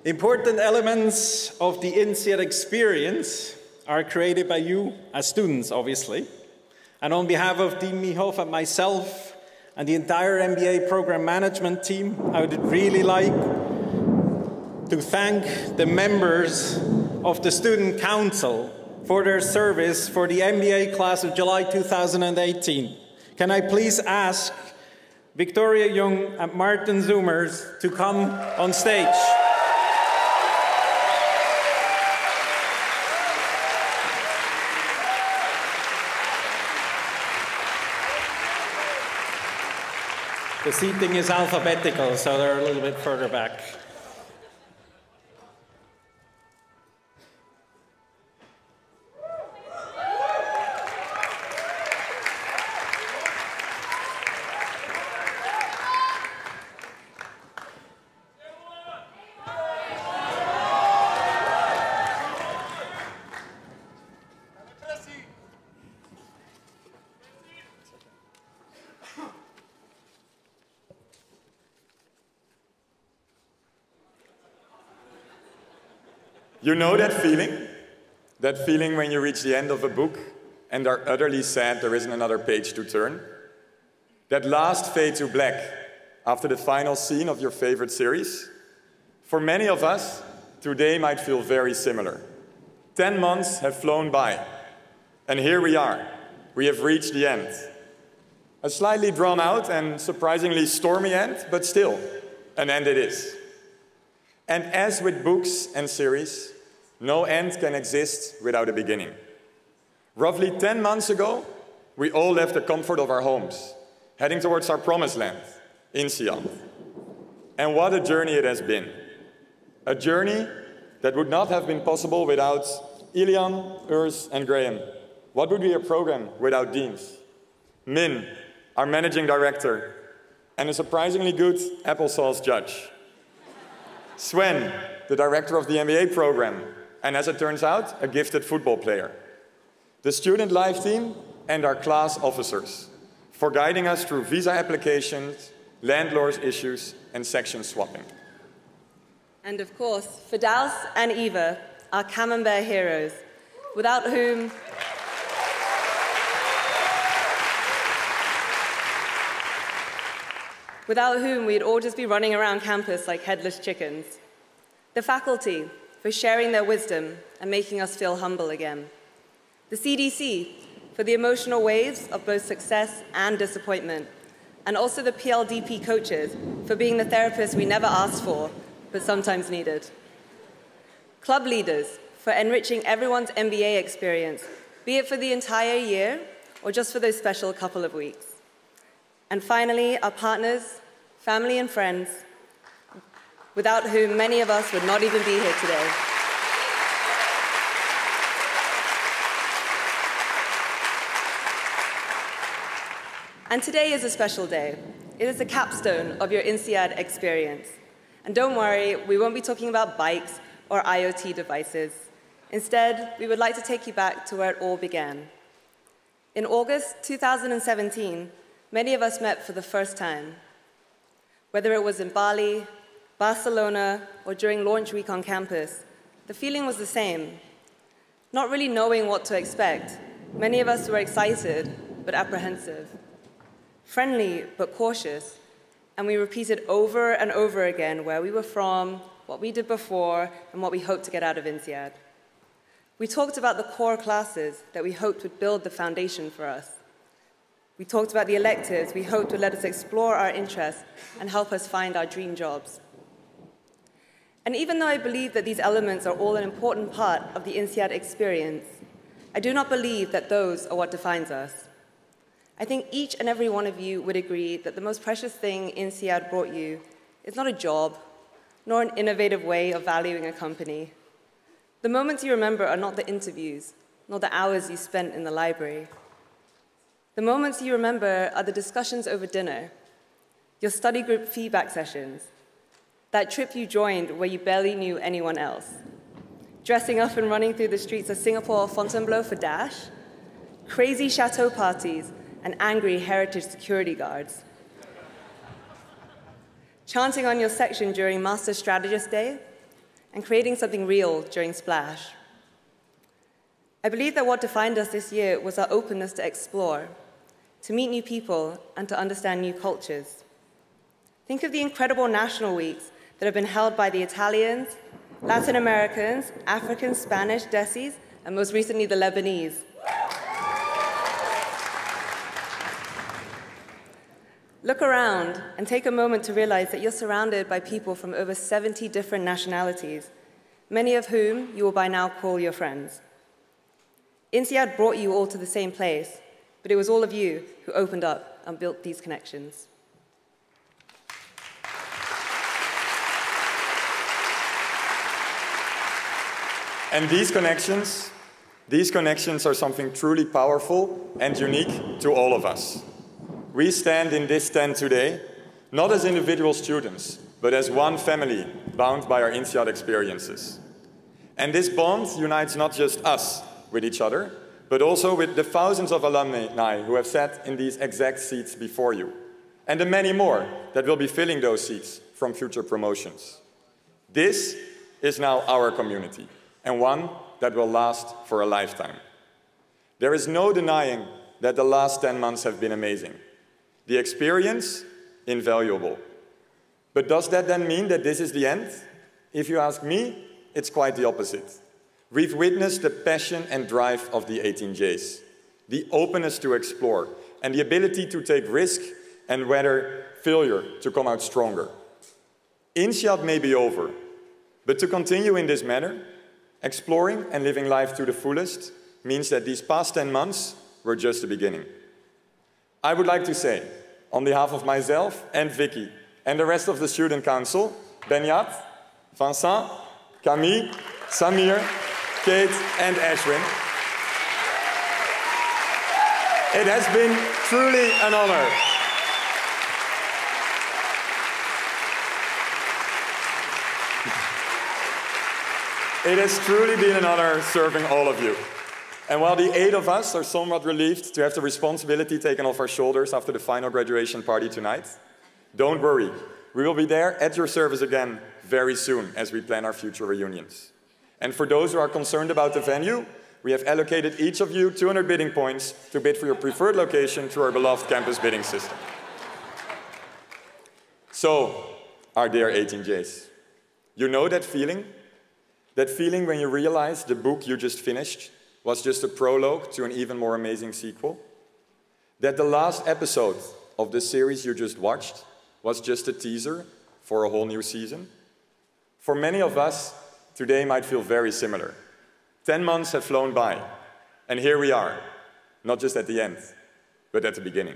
Important elements of the INSEAD experience are created by you as students, obviously. And on behalf of Dean Niehoff and myself and the entire MBA program management team, I would really like to thank the members of the Student Council for their service for the MBA class of July 2018. Can I please ask Victoria Jung and Maarten Zoomers to come on stage? The seating is alphabetical, so they're a little bit further back. You know that feeling? That feeling when you reach the end of a book and are utterly sad there isn't another page to turn? That last fade to black after the final scene of your favorite series? For many of us, today might feel very similar. 10 months have flown by, and here we are. We have reached the end. A slightly drawn out and surprisingly stormy end, but still, an end it is. And as with books and series, no end can exist without a beginning. Roughly 10 months ago, we all left the comfort of our homes, heading towards our promised land, INSEAD. And what a journey it has been. A journey that would not have been possible without Ilian, Urs, and Graham. What would be a program without deans? Min, our managing director, and a surprisingly good applesauce judge. Sven, the director of the MBA program, and as it turns out, a gifted football player. The student life team and our class officers for guiding us through visa applications, landlords issues, and section swapping. And of course, Fidaus and Eva, our Camembert heroes, without whom we'd all just be running around campus like headless chickens. The faculty, for sharing their wisdom and making us feel humble again. The CDC, for the emotional waves of both success and disappointment. And also the PLDP coaches, for being the therapists we never asked for, but sometimes needed. Club leaders, for enriching everyone's MBA experience, be it for the entire year or just for those special couple of weeks. And finally, our partners, family and friends, without whom many of us would not even be here today. And today is a special day. It is the capstone of your INSEAD experience. And don't worry, we won't be talking about bikes or IoT devices. Instead, we would like to take you back to where it all began. In August 2017, many of us met for the first time. Whether it was in Bali, Barcelona, or during launch week on campus, the feeling was the same. Not really knowing what to expect, many of us were excited but apprehensive. Friendly but cautious, and we repeated over and over again where we were from, what we did before, and what we hoped to get out of INSEAD. We talked about the core classes that we hoped would build the foundation for us. We talked about the electives we hoped would let us explore our interests and help us find our dream jobs. And even though I believe that these elements are all an important part of the INSEAD experience, I do not believe that those are what defines us. I think each and every one of you would agree that the most precious thing INSEAD brought you is not a job, nor an innovative way of valuing a company. The moments you remember are not the interviews, nor the hours you spent in the library. The moments you remember are the discussions over dinner, your study group feedback sessions, that trip you joined where you barely knew anyone else, dressing up and running through the streets of Singapore or Fontainebleau for Dash, crazy chateau parties, and angry heritage security guards, chanting on your section during Master Strategist Day, and creating something real during Splash. I believe that what defined us this year was our openness to explore, to meet new people, and to understand new cultures. Think of the incredible national weeks that have been held by the Italians, Latin Americans, Africans, Spanish, Desis, and most recently the Lebanese. Look around and take a moment to realize that you're surrounded by people from over 70 different nationalities, many of whom you will by now call your friends. INSEAD brought you all to the same place, but it was all of you who opened up and built these connections. And these connections are something truly powerful and unique to all of us. We stand in this tent today, not as individual students, but as one family bound by our INSEAD experiences. And this bond unites not just us with each other, but also with the thousands of alumni who have sat in these exact seats before you, and the many more that will be filling those seats from future promotions. This is now our community, and one that will last for a lifetime. There is no denying that the last 10 months have been amazing. The experience, invaluable. But does that then mean that this is the end? If you ask me, it's quite the opposite. We've witnessed the passion and drive of the 18Js, the openness to explore, and the ability to take risk and weather failure to come out stronger. INSEAD may be over, but to continue in this manner, exploring and living life to the fullest means that these past 10 months were just the beginning. I would like to say, on behalf of myself and Vicky, and the rest of the Student Council, Benyat, Vincent, Camille, Samir, Kate, and Ashwin, it has been truly an honor. It has truly been an honor serving all of you. And while the 8 of us are somewhat relieved to have the responsibility taken off our shoulders after the final graduation party tonight, don't worry. We will be there at your service again very soon as we plan our future reunions. And for those who are concerned about the venue, we have allocated each of you 200 bidding points to bid for your preferred location through our beloved campus bidding system. So, our dear 18Js, you know that feeling? That feeling when you realize the book you just finished was just a prologue to an even more amazing sequel? That the last episode of the series you just watched was just a teaser for a whole new season? For many of us, today might feel very similar. 10 months have flown by, and here we are, not just at the end, but at the beginning.